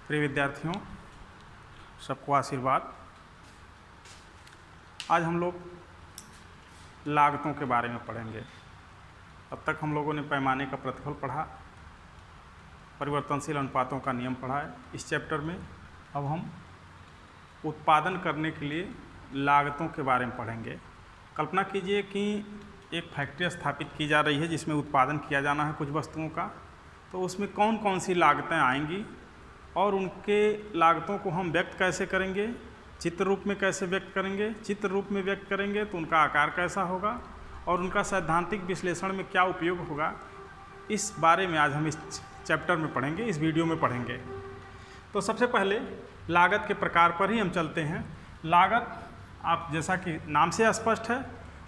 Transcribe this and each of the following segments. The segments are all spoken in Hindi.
प्रिय विद्यार्थियों, सबको आशीर्वाद। आज हम लोग लागतों के बारे में पढ़ेंगे। अब तक हम लोगों ने पैमाने का प्रतिफल पढ़ा, परिवर्तनशील अनुपातों का नियम पढ़ा है। इस चैप्टर में अब हम उत्पादन करने के लिए लागतों के बारे में पढ़ेंगे। कल्पना कीजिए कि एक फैक्ट्री स्थापित की जा रही है जिसमें उत्पादन किया जाना है कुछ वस्तुओं का। तो उसमें कौन कौन सी लागतें आएंगी और उनके लागतों को हम व्यक्त कैसे करेंगे, चित्र रूप में कैसे व्यक्त करेंगे। चित्र रूप में व्यक्त करेंगे तो उनका आकार कैसा होगा और उनका सैद्धांतिक विश्लेषण में क्या उपयोग होगा, इस बारे में आज हम इस चैप्टर में पढ़ेंगे, इस वीडियो में पढ़ेंगे। तो सबसे पहले लागत के प्रकार पर ही हम चलते हैं। लागत, आप जैसा कि नाम से स्पष्ट है,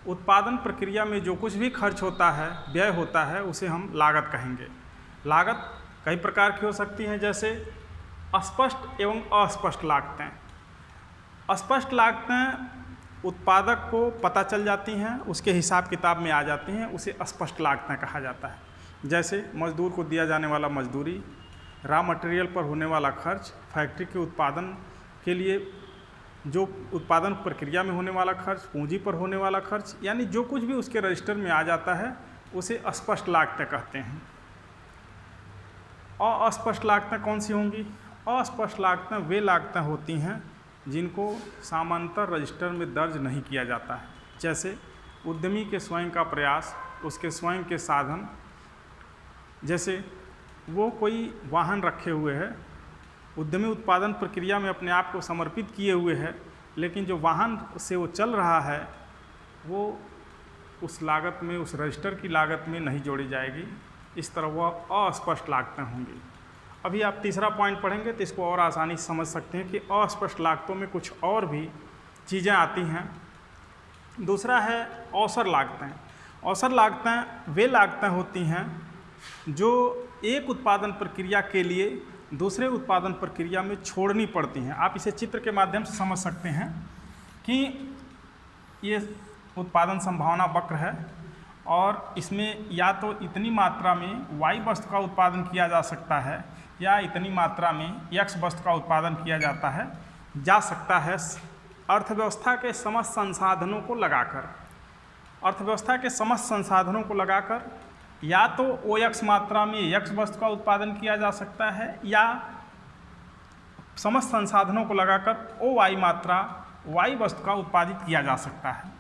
उत्पादन प्रक्रिया में जो कुछ भी खर्च होता है, व्यय होता है, उसे हम लागत कहेंगे। लागत कई प्रकार की हो सकती हैं, जैसे स्पष्ट एवं अस्पष्ट लागतें। स्पष्ट लागतें उत्पादक को पता चल जाती हैं, उसके हिसाब किताब में आ जाती हैं, उसे स्पष्ट लागतें कहा जाता है। जैसे मजदूर को दिया जाने वाला मजदूरी, रॉ मटेरियल पर होने वाला खर्च, फैक्ट्री के उत्पादन के लिए जो उत्पादन प्रक्रिया में होने वाला खर्च, पूंजी पर होने वाला खर्च, यानी जो कुछ भी उसके रजिस्टर में आ जाता है उसे स्पष्ट लागतें कहते हैं। अस्पष्ट लागतें कौन सी होंगी? अस्पष्ट लागतें वे लागतें होती हैं जिनको सामान्यतः रजिस्टर में दर्ज नहीं किया जाता है। जैसे उद्यमी के स्वयं का प्रयास, उसके स्वयं के साधन। जैसे वो कोई वाहन रखे हुए है, उद्यमी उत्पादन प्रक्रिया में अपने आप को समर्पित किए हुए है, लेकिन जो वाहन से वो चल रहा है वो उस लागत में, उस रजिस्टर की लागत में नहीं जोड़ी जाएगी। इस तरह वह अस्पष्ट लागतें होंगी। अभी आप तीसरा पॉइंट पढ़ेंगे तो इसको और आसानी से समझ सकते हैं कि अस्पष्ट लागतों में कुछ और भी चीज़ें आती हैं। दूसरा है अवसर लागतें। अवसर लागतें वे लागतें होती हैं जो एक उत्पादन प्रक्रिया के लिए दूसरे उत्पादन प्रक्रिया में छोड़नी पड़ती हैं। आप इसे चित्र के माध्यम से समझ सकते हैं कि ये उत्पादन संभावना वक्र है और इसमें या तो इतनी मात्रा में Y वस्तु का उत्पादन किया जा सकता है या इतनी मात्रा में X वस्तु का उत्पादन किया जा सकता है अर्थव्यवस्था के समस्त संसाधनों को लगाकर। अर्थव्यवस्था के समस्त संसाधनों को लगाकर या तो OX मात्रा में X वस्तु का उत्पादन किया जा सकता है या समस्त संसाधनों को लगाकर OY मात्रा Y वस्तु का उत्पादित किया जा सकता है।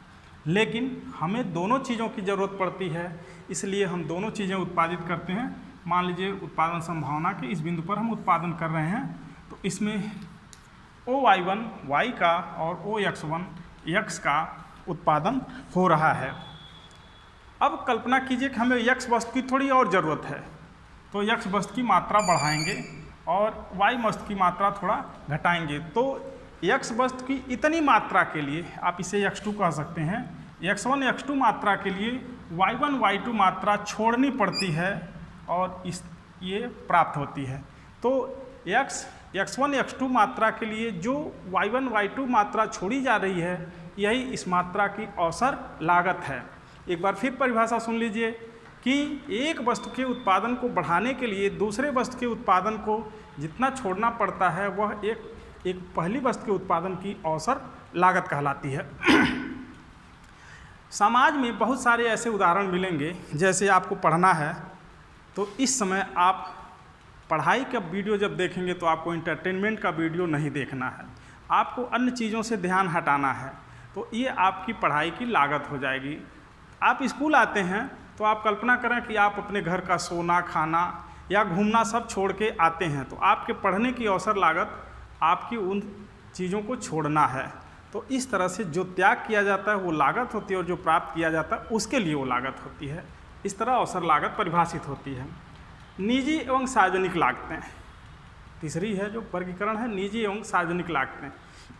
लेकिन हमें दोनों चीज़ों की ज़रूरत पड़ती है, इसलिए हम दोनों चीज़ें उत्पादित करते हैं। मान लीजिए उत्पादन संभावना के इस बिंदु पर हम उत्पादन कर रहे हैं, तो इसमें OY1 Y का और OX1 X का उत्पादन हो रहा है। अब कल्पना कीजिए कि हमें X वस्तु की थोड़ी और ज़रूरत है, तो X वस्तु की मात्रा बढ़ाएंगे और Y वस्तु की मात्रा थोड़ा घटाएंगे। तो X वस्तु की इतनी मात्रा के लिए आप इसे X2 कह सकते हैं। X1 X2 मात्रा के लिए Y1 Y2 मात्रा छोड़नी पड़ती है और ये प्राप्त होती है। तो X1 X2 मात्रा के लिए जो Y1 Y2 मात्रा छोड़ी जा रही है, यही इस मात्रा की अवसर लागत है। एक बार फिर परिभाषा सुन लीजिए कि एक वस्तु के उत्पादन को बढ़ाने के लिए दूसरे वस्तु के उत्पादन को जितना छोड़ना पड़ता है वह एक पहली वस्तु के उत्पादन की अवसर लागत कहलाती है। समाज में बहुत सारे ऐसे उदाहरण मिलेंगे। जैसे आपको पढ़ना है तो इस समय आप पढ़ाई का वीडियो जब देखेंगे तो आपको इंटरटेनमेंट का वीडियो नहीं देखना है, आपको अन्य चीज़ों से ध्यान हटाना है। तो ये आपकी पढ़ाई की लागत हो जाएगी। आप स्कूल आते हैं तो आप कल्पना करें कि आप अपने घर का सोना, खाना या घूमना सब छोड़ के आते हैं, तो आपके पढ़ने की अवसर लागत आपकी उन चीज़ों को छोड़ना है। तो इस तरह से जो त्याग किया जाता है वो लागत होती है और जो प्राप्त किया जाता है उसके लिए वो लागत होती है। इस तरह अवसर लागत परिभाषित होती है। निजी एवं सार्वजनिक लागतें तीसरी है जो वर्गीकरण है, निजी एवं सार्वजनिक लागतें।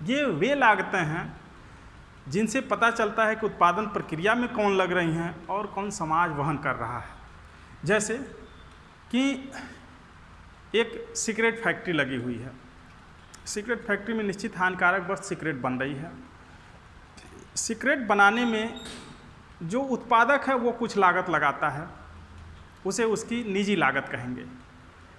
ये वे लागतें हैं जिनसे पता चलता है कि उत्पादन प्रक्रिया में कौन लग रही हैं और कौन समाज वहन कर रहा है। जैसे कि एक सिगरेट फैक्ट्री लगी हुई है, सिगरेट फैक्ट्री में निश्चित हानिकारक वस्तु सिगरेट बन रही है। सिगरेट बनाने में जो उत्पादक है वो कुछ लागत लगाता है, उसे उसकी निजी लागत कहेंगे।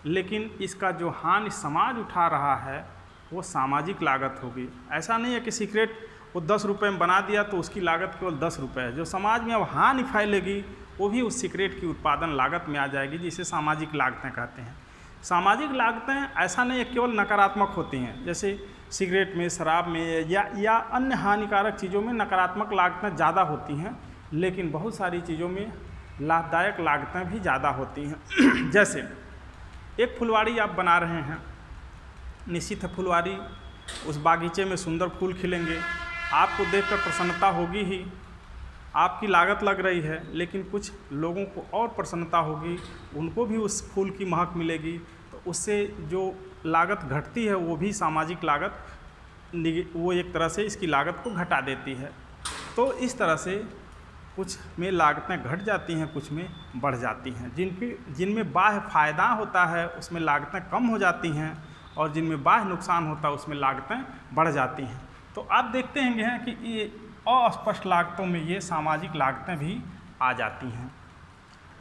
लेकिन इसका जो हानि समाज उठा रहा है वो सामाजिक लागत होगी। ऐसा नहीं है कि सिगरेट वो 10 रुपये में बना दिया तो उसकी लागत केवल 10 रुपये है। जो समाज में अब हानि फैलेगी वो भी उस सिगरेट की उत्पादन लागत में आ जाएगी, जिसे सामाजिक लागतें कहते हैं। सामाजिक लागतें ऐसा नहीं है केवल नकारात्मक होती हैं, जैसे सिगरेट में, शराब में या अन्य हानिकारक चीज़ों में नकारात्मक लागतें ज़्यादा होती हैं, लेकिन बहुत सारी चीज़ों में लाभदायक लागतें भी ज़्यादा होती हैं। जैसे एक फुलवाड़ी आप बना रहे हैं, निश्चित है फुलवाड़ी, उस बागीचे में सुंदर फूल खिलेंगे, आपको देखकर प्रसन्नता होगी ही, आपकी लागत लग रही है, लेकिन कुछ लोगों को और प्रसन्नता होगी, उनको भी उस फूल की महक मिलेगी, तो उससे जो लागत घटती है वो भी सामाजिक लागत, वो एक तरह से इसकी लागत को घटा देती है। तो इस तरह से कुछ में लागतें घट जाती हैं, कुछ में बढ़ जाती हैं। जिनमें बाह्य फ़ायदा होता है उसमें लागतें कम हो जाती हैं, और जिनमें बाह्य नुकसान होता है उसमें लागतें बढ़ जाती हैं। तो आप देखते हैं कि ये अस्पष्ट लागतों में ये सामाजिक लागतें भी आ जाती हैं।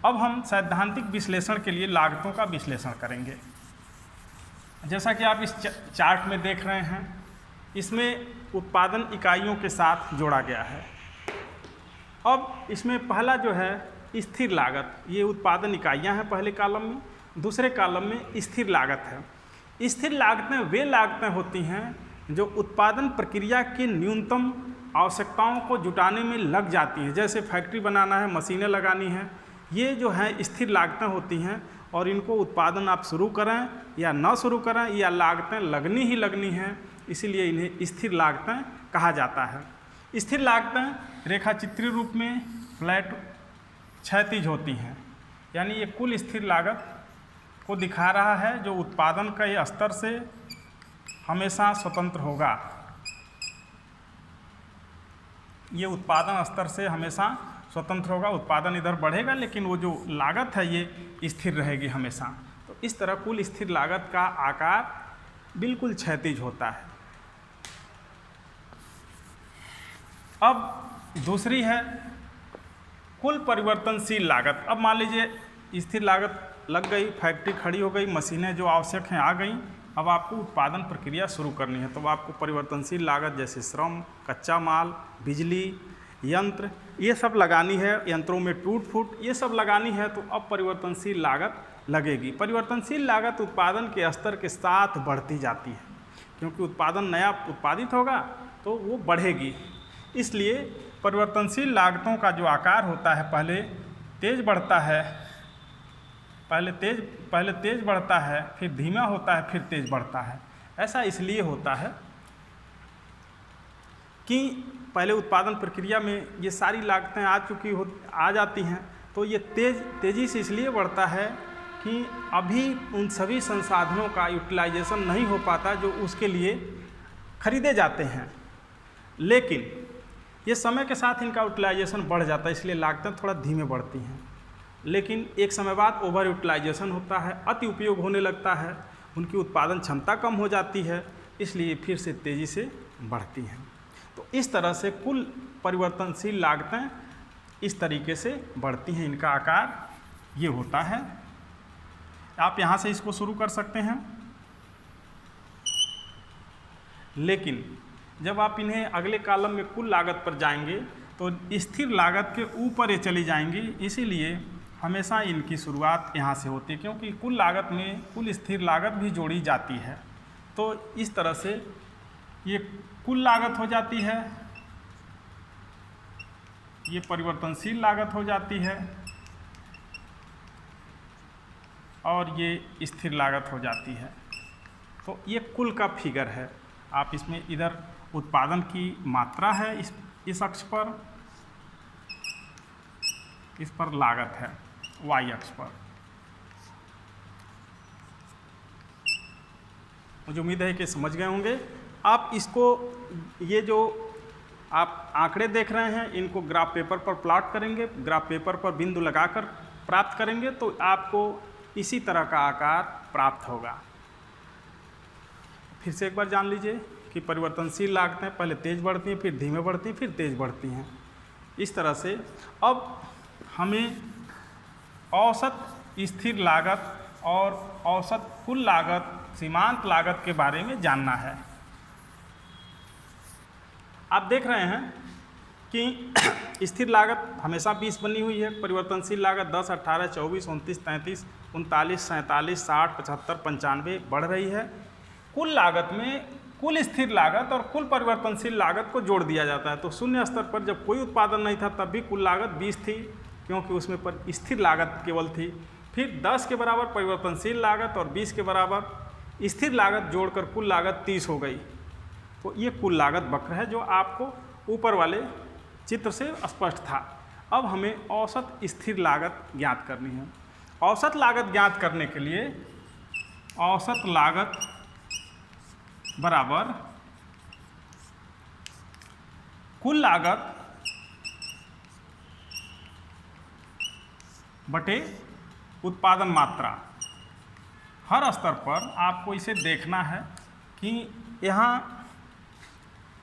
अब हम सैद्धांतिक विश्लेषण के लिए लागतों का विश्लेषण करेंगे। जैसा कि आप इस चार्ट में देख रहे हैं, इसमें उत्पादन इकाइयों के साथ जोड़ा गया है। अब इसमें पहला जो है स्थिर लागत, ये उत्पादन इकाइयां हैं पहले कॉलम में, दूसरे कॉलम में स्थिर लागत है। स्थिर लागतें वे लागतें होती हैं जो उत्पादन प्रक्रिया की न्यूनतम आवश्यकताओं को जुटाने में लग जाती हैं। जैसे फैक्ट्री बनाना है, मशीनें लगानी हैं, ये जो है स्थिर लागतें होती हैं, और इनको उत्पादन आप शुरू करें या न शुरू करें, या लागतें लगनी ही लगनी हैं, इसीलिए इन्हें स्थिर लागतें कहा जाता है। स्थिर लागतें रेखाचित्रीय रूप में फ्लैट क्षैतिज होती हैं, यानी ये कुल स्थिर लागत को दिखा रहा है जो उत्पादन के स्तर से हमेशा स्वतंत्र होगा। ये उत्पादन स्तर से हमेशा स्वतंत्र होगा, उत्पादन इधर बढ़ेगा लेकिन वो जो लागत है ये स्थिर रहेगी हमेशा। तो इस तरह कुल स्थिर लागत का आकार बिल्कुल क्षैतिज होता है। अब दूसरी है कुल परिवर्तनशील लागत। अब मान लीजिए स्थिर लागत लग गई, फैक्ट्री खड़ी हो गई, मशीनें जो आवश्यक हैं आ गई, अब आपको उत्पादन प्रक्रिया शुरू करनी है, तो आपको परिवर्तनशील लागत जैसे श्रम, कच्चा माल, बिजली, यंत्र, ये सब लगानी है, यंत्रों में टूट फूट ये सब लगानी है, तो अब परिवर्तनशील लागत लगेगी। परिवर्तनशील लागत उत्पादन के स्तर के साथ बढ़ती जाती है, क्योंकि उत्पादन नया उत्पादित होगा तो वो बढ़ेगी। इसलिए परिवर्तनशील लागतों का जो आकार होता है पहले तेज बढ़ता है, पहले तेज बढ़ता है, फिर धीमा होता है, फिर तेज बढ़ता है। ऐसा इसलिए होता है कि पहले उत्पादन प्रक्रिया में ये सारी लागतें आ जाती हैं, तो ये तेज़ी से इसलिए बढ़ता है कि अभी उन सभी संसाधनों का यूटिलाइजेशन नहीं हो पाता जो उसके लिए खरीदे जाते हैं, लेकिन ये समय के साथ इनका यूटिलाइजेशन बढ़ जाता है, इसलिए लागतें थोड़ा धीमे बढ़ती हैं। लेकिन एक समय बाद ओवर यूटिलाइजेशन होता है, अति उपयोग होने लगता है, उनकी उत्पादन क्षमता कम हो जाती है, इसलिए फिर से तेज़ी से बढ़ती हैं। तो इस तरह से कुल परिवर्तनशील लागतें इस तरीके से बढ़ती हैं, इनका आकार ये होता है। आप यहाँ से इसको शुरू कर सकते हैं, लेकिन जब आप इन्हें अगले कॉलम में कुल लागत पर जाएंगे तो स्थिर लागत के ऊपर ये चली जाएंगी, इसीलिए हमेशा इनकी शुरुआत यहाँ से होती है, क्योंकि कुल लागत में कुल स्थिर लागत भी जोड़ी जाती है। तो इस तरह से ये कुल लागत हो जाती है, ये परिवर्तनशील लागत हो जाती है, और ये स्थिर लागत हो जाती है। तो ये कुल का फिगर है। आप इसमें इधर उत्पादन की मात्रा है इस अक्ष पर, इस पर लागत है y अक्ष पर। मुझे उम्मीद है कि समझ गए होंगे। आप इसको, ये जो आप आंकड़े देख रहे हैं, इनको ग्राफ पेपर पर प्लॉट करेंगे, ग्राफ पेपर पर बिंदु लगाकर प्राप्त करेंगे तो आपको इसी तरह का आकार प्राप्त होगा। फिर से एक बार जान लीजिए कि परिवर्तनशील लागतें पहले तेज़ बढ़ती हैं, फिर धीमे बढ़ती हैं, फिर तेज़ बढ़ती हैं। इस तरह से अब हमें औसत स्थिर लागत और औसत कुल लागत, सीमांत लागत के बारे में जानना है। आप देख रहे हैं कि स्थिर लागत हमेशा 20 बनी हुई है, परिवर्तनशील लागत 10, 18, 24, 29, 33, 39, 47, 60, 75, 95 बढ़ रही है। कुल लागत में कुल स्थिर लागत और कुल परिवर्तनशील लागत को जोड़ दिया जाता है। तो शून्य स्तर पर जब कोई उत्पादन नहीं था तब भी कुल लागत 20 थी, क्योंकि उसमें पर स्थिर लागत केवल थी। फिर 10 के बराबर परिवर्तनशील लागत और 20 के बराबर स्थिर लागत जोड़कर कुल लागत 30 हो गई। तो ये कुल लागत वक्र है जो आपको ऊपर वाले चित्र से स्पष्ट था। अब हमें औसत स्थिर लागत ज्ञात करनी है। औसत लागत ज्ञात करने के लिए औसत लागत बराबर कुल लागत बटे उत्पादन मात्रा। हर स्तर पर आपको इसे देखना है कि यहाँ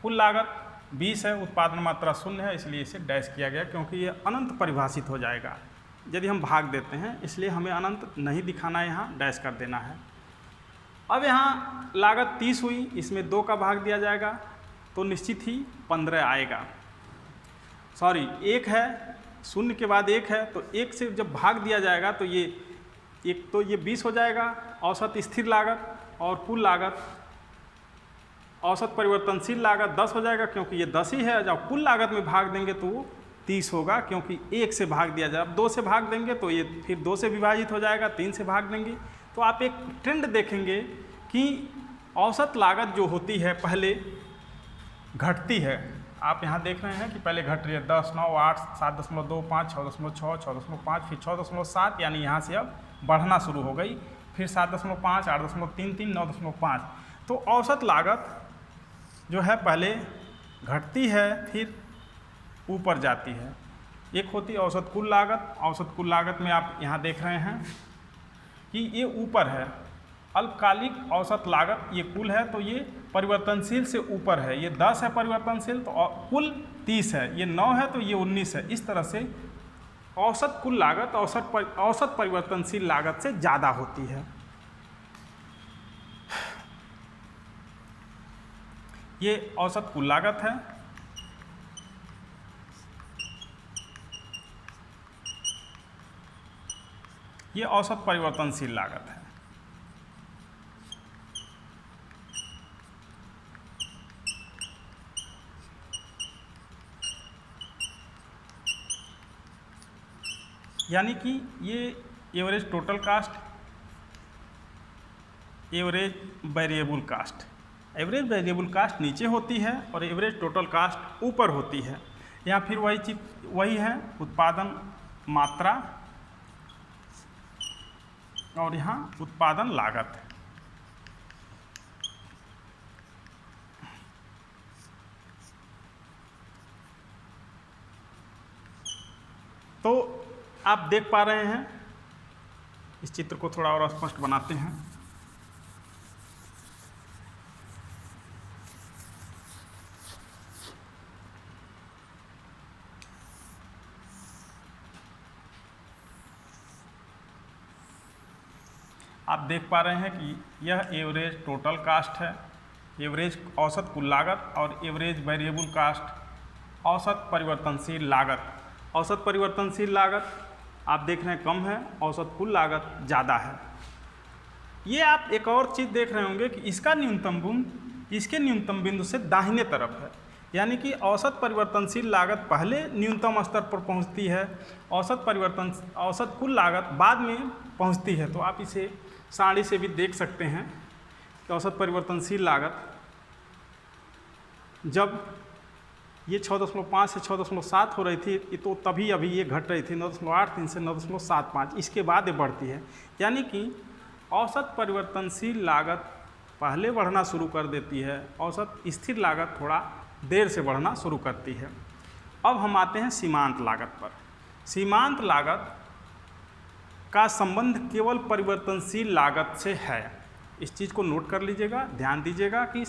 कुल लागत 20 है, उत्पादन मात्रा 0 है, इसलिए इसे डैश किया गया क्योंकि ये अनंत परिभाषित हो जाएगा यदि हम भाग देते हैं, इसलिए हमें अनंत नहीं दिखाना है, यहाँ डैश कर देना है। अब यहाँ लागत 30 हुई, इसमें 2 का भाग दिया जाएगा तो निश्चित ही 15 आएगा। सॉरी 1 है, 0 के बाद 1 है, तो 1 से जब भाग दिया जाएगा तो ये 20 हो जाएगा औसत स्थिर लागत, और कुल लागत औसत परिवर्तनशील लागत 10 हो जाएगा क्योंकि ये 10 ही है। जब कुल लागत में भाग देंगे तो वो 30 होगा क्योंकि 1 से भाग दिया जाए। अब 2 से भाग देंगे तो ये फिर 2 से विभाजित हो जाएगा, 3 से भाग देंगे तो आप एक ट्रेंड देखेंगे कि औसत लागत जो होती है पहले घटती है। आप यहाँ देख रहे हैं कि पहले घट रही है 10, 9, 8, 7.25, 6.6, 6.5, फिर 6.7, यानी यहाँ से अब बढ़ना शुरू हो गई। फिर 7.5, 8.33, 9.5। तो औसत लागत जो है पहले घटती है फिर ऊपर जाती है। एक होती है औसत कुल लागत। औसत कुल लागत में आप यहाँ देख रहे हैं कि ये ऊपर है। अल्पकालिक औसत लागत ये कुल है तो ये परिवर्तनशील से ऊपर है। ये 10 है परिवर्तनशील तो कुल 30 है, ये 9 है तो ये 19 है। इस तरह से औसत कुल लागत औसत परिवर्तनशील लागत से ज़्यादा होती है। ये औसत कुल लागत है। ये औसत परिवर्तनशील लागत है। यानी कि ये average total cost, average variable cost. Average variable cost नीचे होती है और एवरेज टोटल कास्ट ऊपर होती है। यहाँ फिर वही है उत्पादन मात्रा और यहाँ उत्पादन लागत। तो आप देख पा रहे हैं, इस चित्र को थोड़ा और स्पष्ट बनाते हैं। आप देख पा रहे हैं कि यह एवरेज टोटल कास्ट है, एवरेज औसत कुल लागत और एवरेज वेरिएबल कास्ट औसत परिवर्तनशील लागत। औसत परिवर्तनशील लागत आप देख रहे हैं कम है, औसत कुल लागत ज़्यादा है। ये आप एक और चीज़ देख रहे होंगे कि इसका न्यूनतम बिंदु इसके न्यूनतम बिंदु से दाहिने तरफ है। यानी कि औसत परिवर्तनशील लागत पहले न्यूनतम स्तर पर पहुंचती है, औसत कुल लागत बाद में पहुंचती है। तो आप इसे सारणी से भी देख सकते हैं कि औसत परिवर्तनशील लागत जब ये 6.5 से 6.7 हो रही थी तो तभी अभी ये घट रही थी 9.83 से 9.75, इसके बाद ये बढ़ती है। यानी कि औसत परिवर्तनशील लागत पहले बढ़ना शुरू कर देती है, औसत स्थिर लागत थोड़ा देर से बढ़ना शुरू करती है। अब हम आते हैं सीमांत लागत पर। सीमांत लागत का संबंध केवल परिवर्तनशील लागत से है। इस चीज़ को नोट कर लीजिएगा, ध्यान दीजिएगा कि